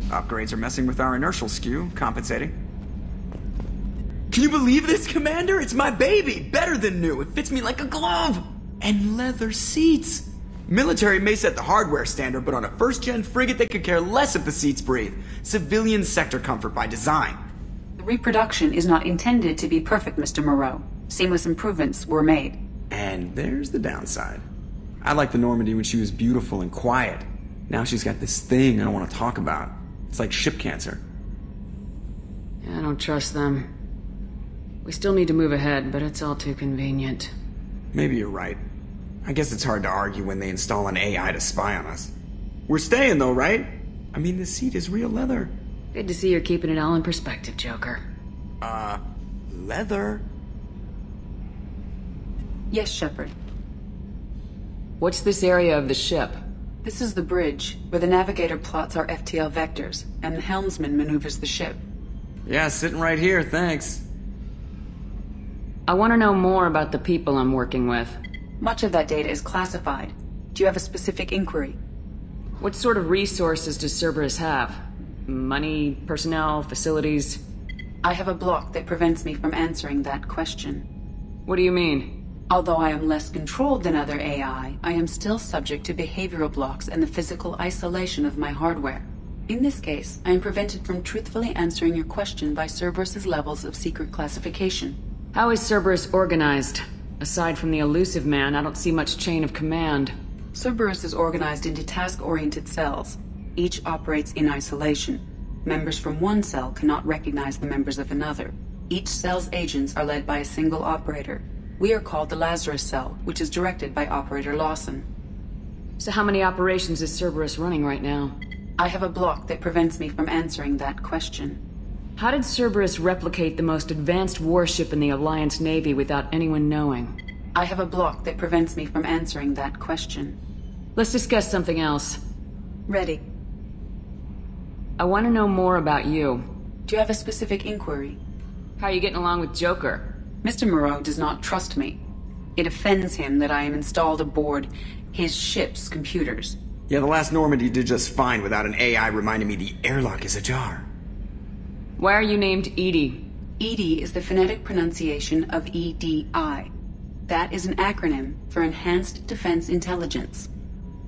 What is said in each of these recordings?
Upgrades are messing with our inertial skew, compensating. Can you believe this, Commander? It's my baby! Better than new! It fits me like a glove! And leather seats! Military may set the hardware standard, but on a first-gen frigate they could care less if the seats breathe. Civilian sector comfort by design. The reproduction is not intended to be perfect, Mr. Moreau. Seamless improvements were made. And there's the downside. I liked the Normandy when she was beautiful and quiet. Now she's got this thing I don't want to talk about. It's like ship cancer. I don't trust them. We still need to move ahead, but it's all too convenient. Maybe you're right. I guess it's hard to argue when they install an AI to spy on us. We're staying though, right? I mean, the seat is real leather. Good to see you're keeping it all in perspective, Joker. Leather? Yes, Shepard. What's this area of the ship? This is the bridge, where the navigator plots our FTL vectors, and the helmsman maneuvers the ship. Yeah, sitting right here, thanks. I want to know more about the people I'm working with. Much of that data is classified. Do you have a specific inquiry? What sort of resources does Cerberus have? Money, personnel, facilities? I have a block that prevents me from answering that question. What do you mean? Although I am less controlled than other AI, I am still subject to behavioral blocks and the physical isolation of my hardware. In this case, I am prevented from truthfully answering your question by Cerberus's levels of secret classification. How is Cerberus organized? Aside from the elusive man, I don't see much chain of command. Cerberus is organized into task-oriented cells. Each operates in isolation. Members from one cell cannot recognize the members of another. Each cell's agents are led by a single operator. We are called the Lazarus Cell, which is directed by Operator Lawson. So how many operations is Cerberus running right now? I have a block that prevents me from answering that question. How did Cerberus replicate the most advanced warship in the Alliance Navy without anyone knowing? I have a block that prevents me from answering that question. Let's discuss something else. Ready. I want to know more about you. Do you have a specific inquiry? How are you getting along with Joker? Mr. Moreau does not trust me. It offends him that I am installed aboard his ship's computers. Yeah, the last Normandy did just fine without an AI reminding me the airlock is ajar. Why are you named Edie? EDI is the phonetic pronunciation of EDI. That is an acronym for Enhanced Defense Intelligence.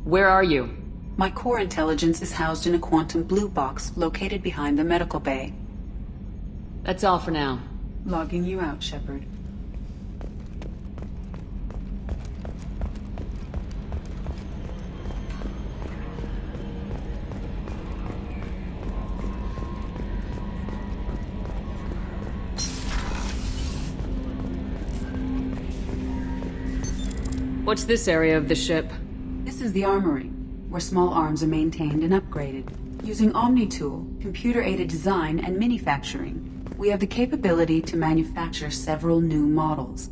Where are you? My core intelligence is housed in a quantum blue box located behind the medical bay. That's all for now. Logging you out, Shepard. What's this area of the ship? This is the armory, where small arms are maintained and upgraded. Using OmniTool, computer-aided design, and manufacturing, we have the capability to manufacture several new models.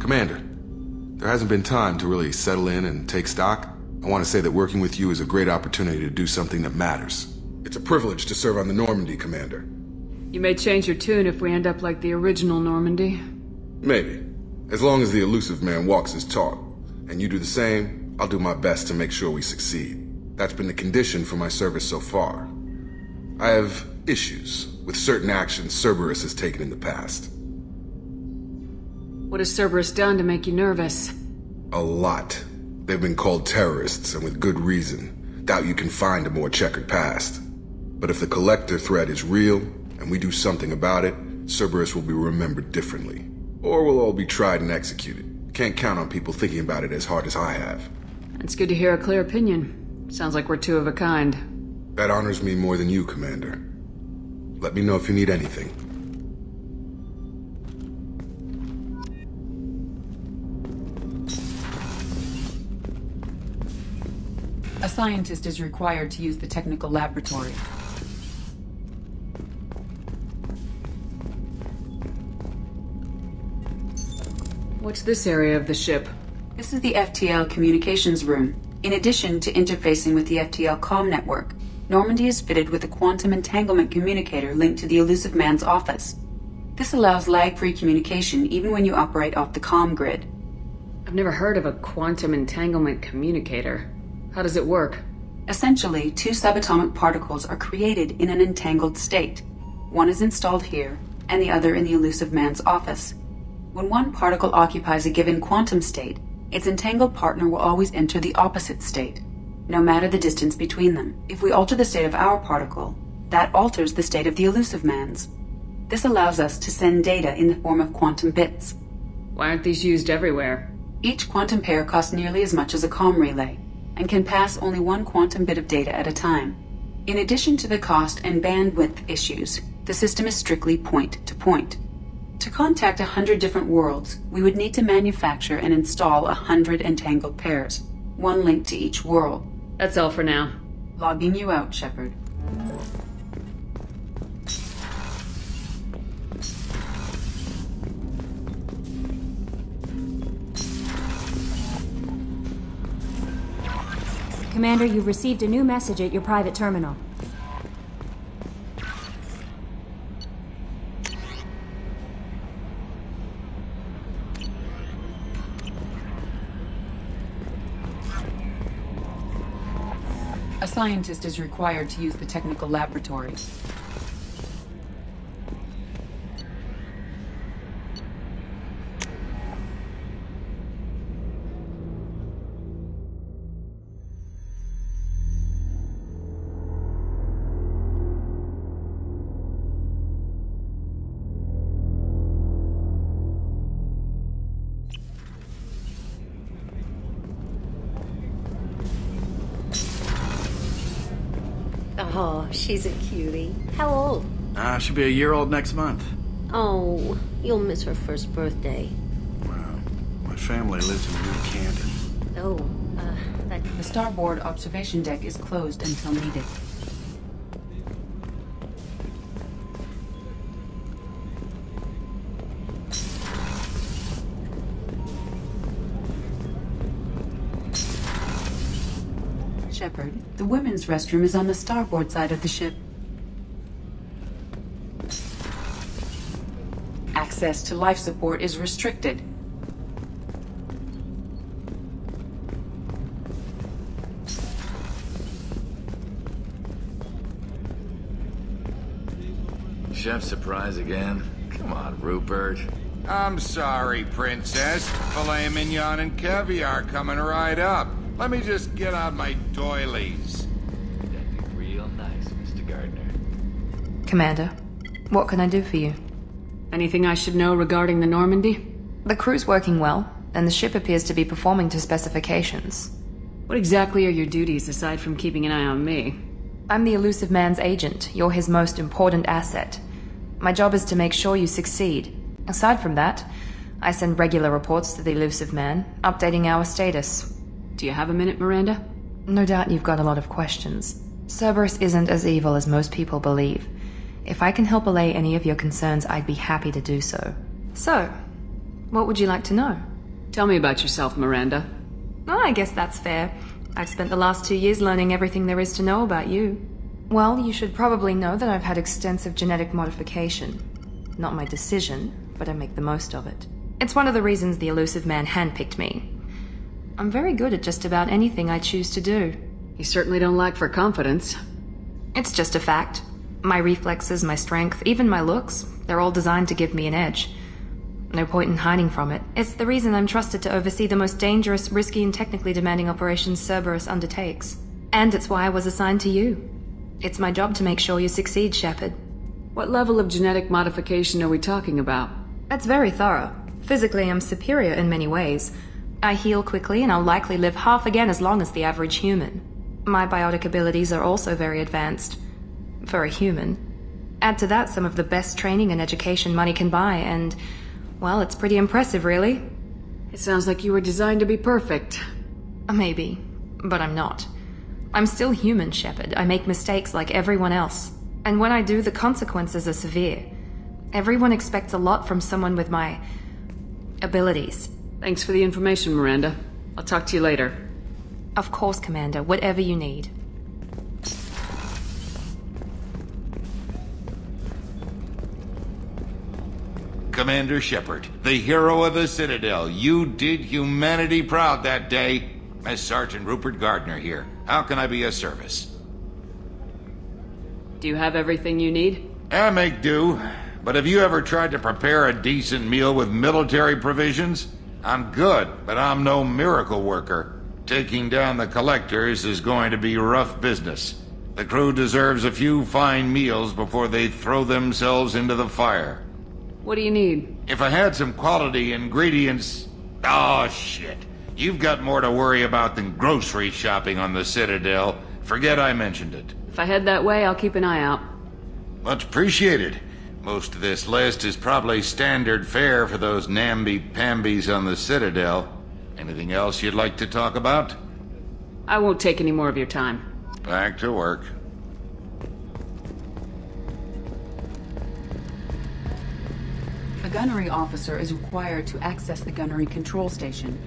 Commander, there hasn't been time to really settle in and take stock. I want to say that working with you is a great opportunity to do something that matters. It's a privilege to serve on the Normandy, Commander. You may change your tune if we end up like the original Normandy. Maybe. As long as the elusive man walks his talk, and you do the same, I'll do my best to make sure we succeed. That's been the condition for my service so far. I have issues with certain actions Cerberus has taken in the past. What has Cerberus done to make you nervous? A lot. They've been called terrorists, and with good reason. Doubt you can find a more checkered past. But if the Collector threat is real, and we do something about it, Cerberus will be remembered differently. Or we'll all be tried and executed. Can't count on people thinking about it as hard as I have. It's good to hear a clear opinion. Sounds like we're two of a kind. That honors me more than you, Commander. Let me know if you need anything. A scientist is required to use the technical laboratory. What's this area of the ship? This is the FTL communications room. In addition to interfacing with the FTL comm network, Normandy is fitted with a quantum entanglement communicator linked to the Elusive Man's office. This allows lag-free communication even when you operate off the comm grid. I've never heard of a quantum entanglement communicator. How does it work? Essentially, two subatomic particles are created in an entangled state. One is installed here, and the other in the Elusive Man's office. When one particle occupies a given quantum state, its entangled partner will always enter the opposite state, no matter the distance between them. If we alter the state of our particle, that alters the state of the Elusive Man's. This allows us to send data in the form of quantum bits. Why aren't these used everywhere? Each quantum pair costs nearly as much as a comm relay, and can pass only one quantum bit of data at a time. In addition to the cost and bandwidth issues, the system is strictly point-to-point. To contact 100 different worlds, we would need to manufacture and install 100 entangled pairs, one link to each world. That's all for now. Logging you out, Shepard. Commander, you've received a new message at your private terminal. A scientist is required to use the technical laboratory. Oh, she's a cutie. How old? She'll be a year old next month. Oh, you'll miss her first birthday. Wow. My family lives in New Canton. Oh, that... The starboard observation deck is closed until needed. Shepard, the women's restroom is on the starboard side of the ship. Access to life support is restricted. Chef surprise again? Come on, Rupert. I'm sorry, Princess. Filet mignon and caviar coming right up. Let me just get out my doilies. That'd be real nice, Mr. Gardner. Commander, what can I do for you? Anything I should know regarding the Normandy? The crew's working well, and the ship appears to be performing to specifications. What exactly are your duties aside from keeping an eye on me? I'm the Elusive Man's agent. You're his most important asset. My job is to make sure you succeed. Aside from that, I send regular reports to the Elusive Man, updating our status. Do you have a minute, Miranda? No doubt you've got a lot of questions. Cerberus isn't as evil as most people believe. If I can help allay any of your concerns, I'd be happy to do so. So, what would you like to know? Tell me about yourself, Miranda. Oh, I guess that's fair. I've spent the last 2 years learning everything there is to know about you. Well, you should probably know that I've had extensive genetic modification. Not my decision, but I make the most of it. It's one of the reasons the Elusive Man handpicked me. I'm very good at just about anything I choose to do. You certainly don't lack for confidence. It's just a fact. My reflexes, my strength, even my looks, they're all designed to give me an edge. No point in hiding from it. It's the reason I'm trusted to oversee the most dangerous, risky, and technically demanding operations Cerberus undertakes. And it's why I was assigned to you. It's my job to make sure you succeed, Shepard. What level of genetic modification are we talking about? That's very thorough. Physically, I'm superior in many ways. I heal quickly, and I'll likely live half again as long as the average human. My biotic abilities are also very advanced. For a human. Add to that some of the best training and education money can buy, and, well, it's pretty impressive, really. It sounds like you were designed to be perfect. Maybe, but I'm not. I'm still human, Shepard. I make mistakes like everyone else. And when I do, the consequences are severe. Everyone expects a lot from someone with my abilities. Thanks for the information, Miranda. I'll talk to you later. Of course, Commander. Whatever you need. Commander Shepard, the hero of the Citadel. You did humanity proud that day. As Sergeant Rupert Gardner here. How can I be of service? Do you have everything you need? I make do. But have you ever tried to prepare a decent meal with military provisions? I'm good, but I'm no miracle worker. Taking down the collectors is going to be rough business. The crew deserves a few fine meals before they throw themselves into the fire. What do you need? If I had some quality ingredients... Oh, shit. You've got more to worry about than grocery shopping on the Citadel. Forget I mentioned it. If I head that way, I'll keep an eye out. Much appreciated. Most of this list is probably standard fare for those namby-pambies on the Citadel. Anything else you'd like to talk about? I won't take any more of your time. Back to work. A gunnery officer is required to access the gunnery control station.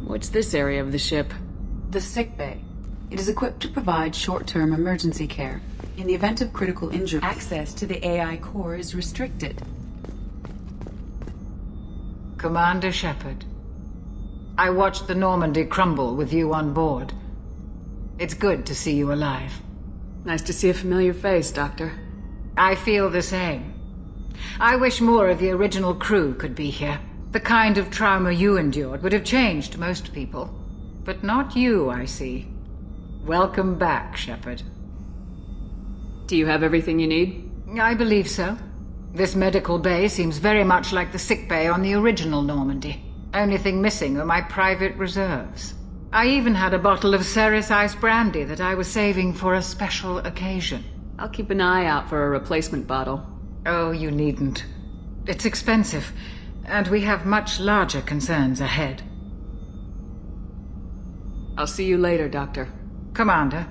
What's this area of the ship? The sickbay. It is equipped to provide short-term emergency care. In the event of critical injury, access to the AI core is restricted. Commander Shepard, I watched the Normandy crumble with you on board. It's good to see you alive. Nice to see a familiar face, Doctor. I feel the same. I wish more of the original crew could be here. The kind of trauma you endured would have changed most people. But not you, I see. Welcome back, Shepard. Do you have everything you need? I believe so. This medical bay seems very much like the sick bay on the original Normandy. Only thing missing are my private reserves. I even had a bottle of Ceres Ice Brandy that I was saving for a special occasion. I'll keep an eye out for a replacement bottle. Oh, you needn't. It's expensive, and we have much larger concerns ahead. I'll see you later, Doctor. Commander,